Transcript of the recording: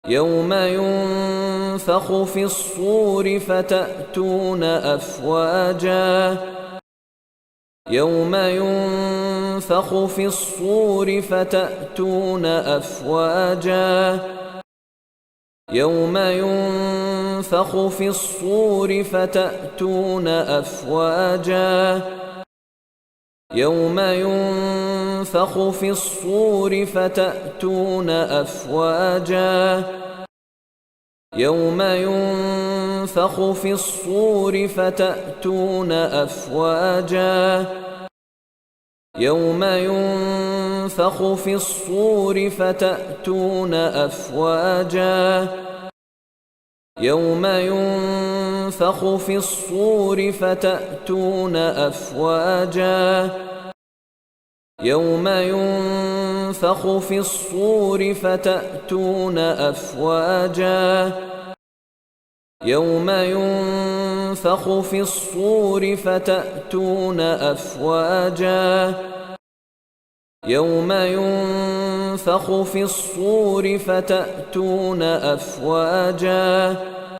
يوم ينفخ في الصور فتأتون أفواجا يوم ينفخ في الصور فتأتون أفواجا يوم ينفخ في الصور فتأتون أفواجا يوم ينفخ في الصور فتأتون أفواجا يوم ينفخ في الصور فتأتون أفواجا يوم ينفخ في الصور فتأتون أفواجا يوم ينفخ في الصور فتأتون أفواجا يوم ينفخ في الصور فتأتون أفواجا يوم ينفخ في الصور فتأتون أفواجا يوم ينفخ في الصور فتأتون أفواجا